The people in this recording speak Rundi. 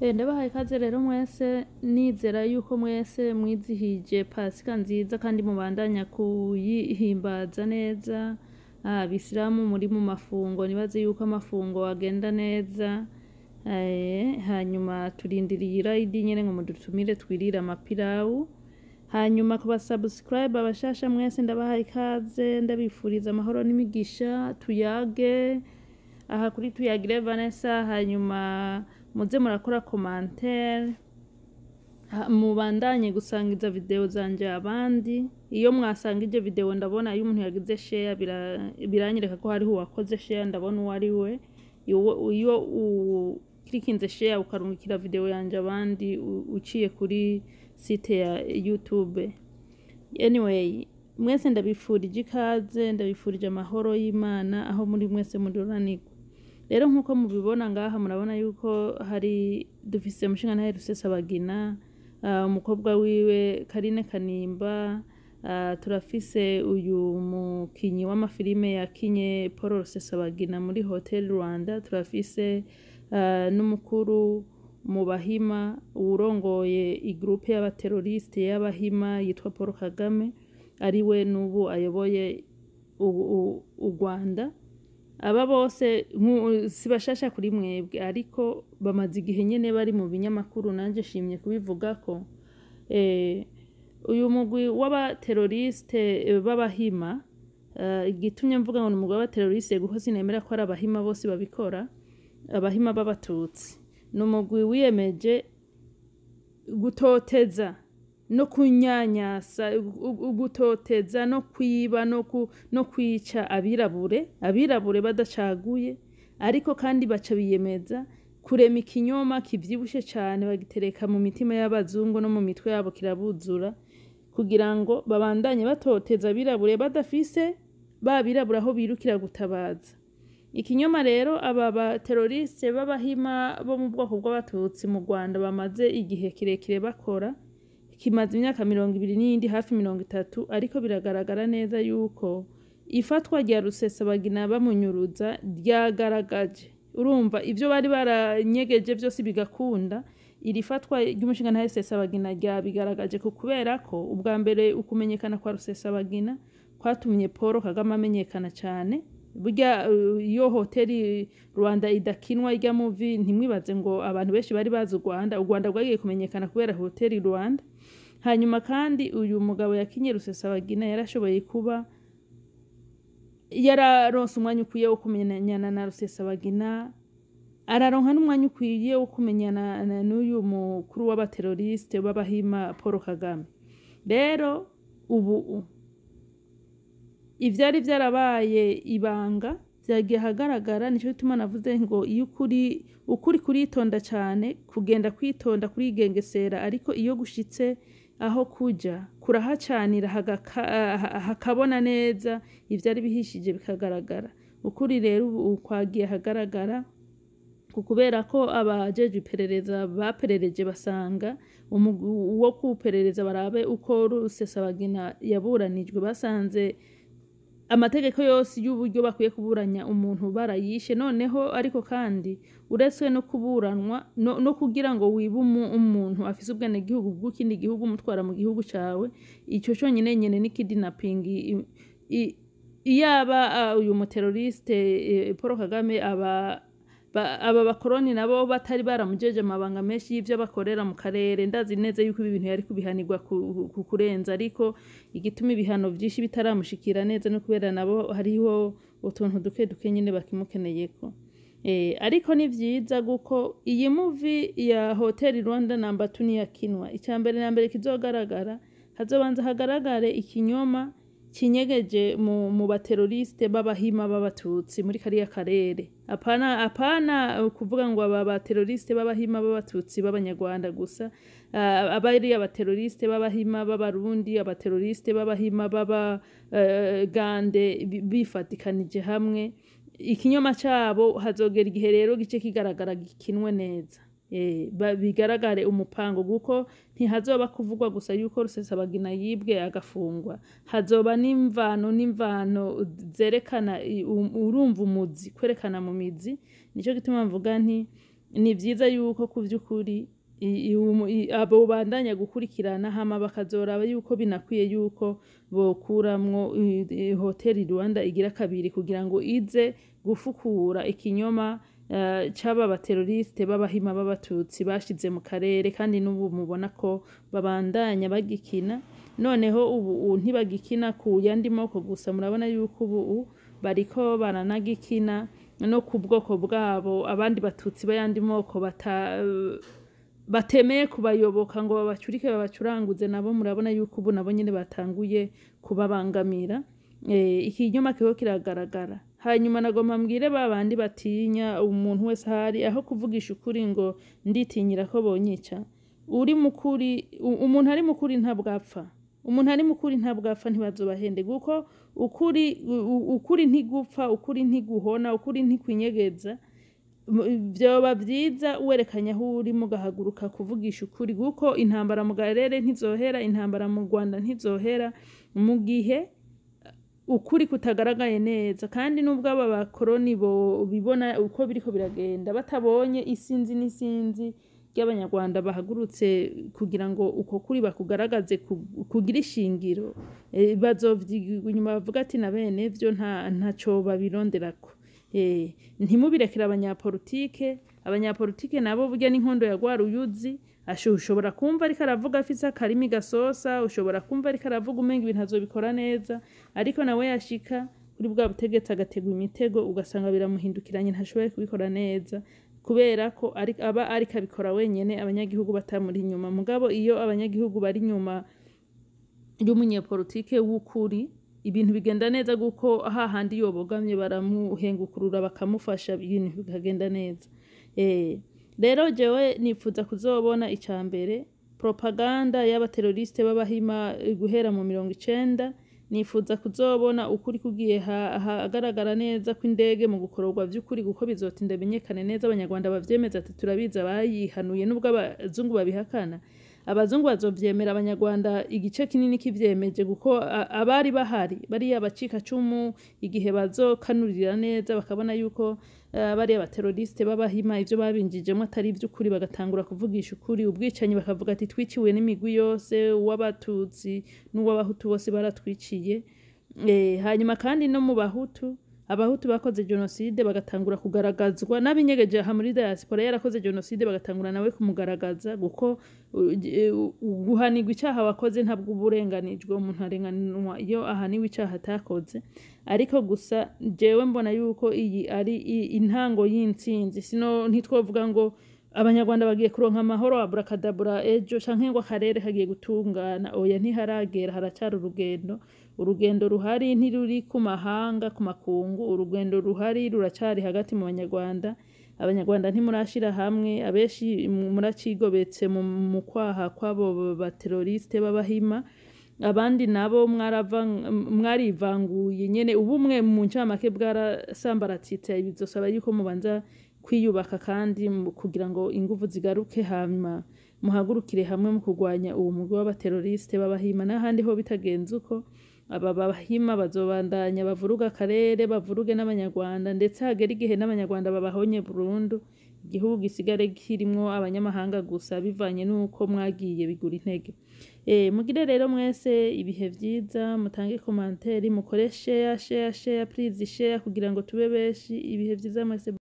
Ndabahaye ikaze rero mwese nizera yuko mwese mwizihije pasika nziza kandi mubandanya kuyihimbaza neza. Abisilamu muri mu mafungo nibaze yuko amafungo agenda neza. Hanyuma turindiriye irayidi nyene ngo mudutumire twirire amapilawu. Hanyuma ku basubscribe abashasha mwese ndabahaye ikaze ndabifuriza amahoro n'imigisha tuyage aha kuri tuyagire Vanessa. Hanyuma muze murakora commentaire mubandanye gusangiza video zanje abandi. Iyo mwasangije video ndabona iyo umuntu yagize share biranyereka ko hariho uwakoze share, ndabona uwo ari we. Iyo uklikinze share ukarungikira video yanje abandi uciye kuri site ya YouTube. Anyway, mwese ndabifurije ikaze, ndabifurije amahoro y'Imana aho muri mwese muduranirwa. Rero nkuko mubibona ngaha murabona yuko hari dufise Mushingantahe Rusesabagina, umukobwa wiwe Karine Kanimba, turafise uyu mukinyi w'amafilime yakinye Paul Rusesabagina muri Hotel Rwanda, turafise n'umukuru mu Bahima urongoye igroupe y'abateroriste y'Abahima yitwa Paul Kagame, ariwe n'ubu ayoboye u Rwanda. Aba bose sibashasha kuri mwebwe ariko bamaze igihe nyene bari mu binyamakuru, nanje shimye kubivuga ko uyu mugwi w'abateroriste b'Abahima, igitumye mvuga ngo umugwi w'abateroriste guko sinemera ko ari Abahima bose babikora, Abahima b'Abatutsi n'umugwi wiyemeje gutoteza no kunyanyasa, gutoteza no kwiba no kwica abirabure badacaguye, ariko kandi baca biyemeza kurema ikinyoma kivyibushe cyane bagitereka mu mitima y'abazungu no mu mitwe yabo kirabuzura, kugira ngo babandanye batoteza abirabure badafise babirabura aho birukira gutabaza. Ikinyoma rero aba bateroriste b'Abahima bo mu bwoko bw'Abatutsi mu Rwanda bamaze igihe kirekire bakora, kimaze imyaka 20 n'indi hafi 30, ariko biragaragara neza yuko ifatwa rya Rusesabagina bamunyuruza ryagaragaje. Urumva ivyo bari baranyegeje byose bigakunda, iri fatwa ry'Umushingantahe Rusesabagina ryabigaragaje kubera ko ubwa mbere ukumenyekana kwa Rusesabagina kwatumye Paul Kagame amenyekana cyane. Burya iyo Hotel Rwanda idakinwa irya movie ntimwibaze ngo abantu benshi bari bazi u Rwanda rwagiye kumenyekana kubera Hotel Rwanda. Hanyuma kandi uyu mugabo yakinye Rusesabagina yarashoboye kuba yararonse umwanya ukwiye wo kumenyana na Rusesabagina, araronka n'umwanya ukwiye wo kumenyana n'uyu mukuru w'abateroriste b'Abahima Paul Kagame. Rero ubu ivyari vyarabaye ibanga vyagiye hagaragara, nico gituma navuze ngo iyo ukuri kuritonda cyane, kugenda kwitonda kurigengesera, ariko iyo gushitse aho kuja kurahacanira hakabona neza ivyari bihishije bikagaragara. Ukuri rero ukwagiye hagaragara kubera ko abajeje iperereza baperereje basanga uwo kuperereza barabe uko Rusesabagina yaburanijwe, basanze amategeko yose y'uburyo bakwiye kuburanya umuntu barayishe. Noneho ariko kandi uretse no kuburanwa no kugira ngo wibe umuntu afise ubwene gihugu bw'ikindi gihugu umutwara mu gihugu cawe, ico cyonyine nyene ni kidnapping. Iyaba uyu muteroriste Paul Kagame aba bakoroni nabo batari baramujeje amabanga menshi y'ivyo bakorera mu karere, ndazi neza yuko ibi bintu yari kubihanirwa kurenza, ariko igituma ibihano vyinshi bitaramushikira neza no kubera nabo hariho utuntu duke nyene bakimukeneyeko. Ariko ni vyiza guko iyi movie ya Hotel Rwanda namba 2 niyakinwa, icyambere na mbere kizogaragara hazobanza hagaragare ikinyoma kinyegeje mu bateroriste b'Abahima b'Abatutsi muri kariya karere. Apana kuvuga ngo aba bateroriste b'Abahima b'Abatutsi b'Abanyarwanda gusa, abari abateroriste b'Abahima b'Abarundi, abateroriste b'Abahima b'Abagande bifatikanije hamwe. Ikinyoma cabo hazogera igihe rero gice kigaragara gikinwe neza, bigaragare umupango, guko ntihazoba kuvugwa gusa yuko Rusesabagina yibwe agafungwa, hazoba n'imvano zerekana urumva umuzi, kwerekana mu mizi. Nico gituma mvuga nti ni vyiza yuko ku vy'ukuri abo bandanya gukurikirana hama bakazoraba yuko binakwiye yuko bokuramwo hoteli Rwanda igira kabiri kugira ngo ize gufukura ikinyoma c'aba bateroriste b'abahima b'abatutsi bashize mu karere, kandi n'ubu mubona ko babandanya bagikina. Noneho ubu ntibagikina ku yandi moko gusa, murabona yuko ubu bariko baranagikina no ku bwoko bwabo, abandi batutsi b'ayandi moko batemeye kubayoboka ngo babacurike babacuranguze, nabo murabona yuko ubu nabo nyene batanguye kubabangamira. Ikinyoma kiriko kiragaragara. Hanyuma nagomba mbwire babandi batinya umuntu wese ahari aho kuvugisha ukuri ngo nditinyira ko bonyica. Uri mukuri, umuntu ari mukuri ntabwapfa. Umuntu ari mukuri ntabwapfa, ntibazobahende kuko ukuri ntigupfa, ukuri ntiguhona, ukuri ntikwinyegeza. Vyoba vyiza werekanye aho uri mugahaguruka kuvugisha ukuri, kuko intambara mu karere ntizohera, intambara mu Rwanda ntizohera mu gihe ukuri kutagaragaye neza. Kandi nubwo aba bakoroni bo bibona uko biriko biragenda, batabonye isinzi n'isinzi ry'abanyarwanda bahagurutse kugira ngo uko kuri bakugaragaze kugira ishingiro, bazovyiga inyuma bavuga ati na bene vyo ntaco babironderako. Ntimubirekere abanyapolitike nabo burya n'inkondo ya Rwaruyuzi. Ushobora kumva ariko aravuga afise akarimi gasosa, ushobora kumva ariko aravuga umenga ibintu azobikora neza, ariko nawe yashika kuri bwa butegetsi agategwa imitego ugasanga biramuhindukiranye, ntashoboye kubikora neza kubera ko aba ariko abikora wenyene, abanyagihugu batamuri inyuma. Mugabo iyo abanyagihugu bari inyuma y'umunyepolitike w'ukuri, ibintu bigenda neza kuko hahandi yobogamye baramuhengukurura bakamufasha, ibintu bikagenda neza. Rero jewe nifuza kuzobona icambere propaganda y'abateroriste b'abahima guhera mu 90. Nifuza kuzobona ukuri kugiye hagaragara neza ko indege mu gukororwa vy'ukuri, kuko bizotinda bimenyekane neza, abanyarwanda bavyemeza ati turabiza bayihanuye, nubwo abazungu babihakana. Abazungu bazovyemera, abanyarwanda igice kinini kivyemeje, kuko abari bahari bariya bacika cumu igihe bazokanurira neza bakabona yuko bariya bateroriste b'abahima ivyo babinjijemo atari ivy'ukuri, bagatangura kuvugisha ukuri. Ubwicanyi bakavuga ati twiciwe n'imigwi yose, uw'abatutsi n'uw'abahutu bose baratwiciye. Hanyuma kandi no mu bahutu, abahutu bakoze genocide bagatangura kugaragazwa, n'abinyegeje aha muri diaspora yarakoze genocide bagatangura nawe kumugaragaza, kuko guhanirwa icaha wakoze ntabwo uburenganijwe, umuntu arenganwa iyo ahaniwe icaha atakoze. Ariko gusa jewe mbona yuko iyi ari intango y'intsinzi. Ntitwovuga ngo abanyarwanda bagiye kuronka amahoro abrakadabra ejo canke ngo akarere kagiye gutungana. Oya, ntiharagera, haracari urugendo ruhari ntiruri ku mahanga, ku makungu. Urugendo ruhari ruracari hagati mu banyarwanda. Abanyarwanda ntimurashira hamwe, abeshi muracigobetse mu kwaha kw'abo bateroriste b'abahima. Abandi nabo mwarivanguye nyene, ubumwe mu ncamake bwarasambaratitse. Bizosaba yuko mubanza kwiyubaka kandi kugira ngo inguvu zigaruke, hama muhagurukire hamwe mu kurwanya uwo mugwi w'abateroriste b'abahima. N'ahandi ho bitagenze uko, aba bahima bazobandanya bavuruga akarere, bavuruge n'abanyarwanda, ndetse hagera igihe n'abanyarwanda babahonye burundu, igihugu gisigare kirimwo abanyamahanga gusa, bivanye n'uko mwagiye bigura intege. Mugire rero mwese ibihe vyiza, mutange commentaire, mukore share please share kugira ngo tube beshi. Ibihe vyiza mwese.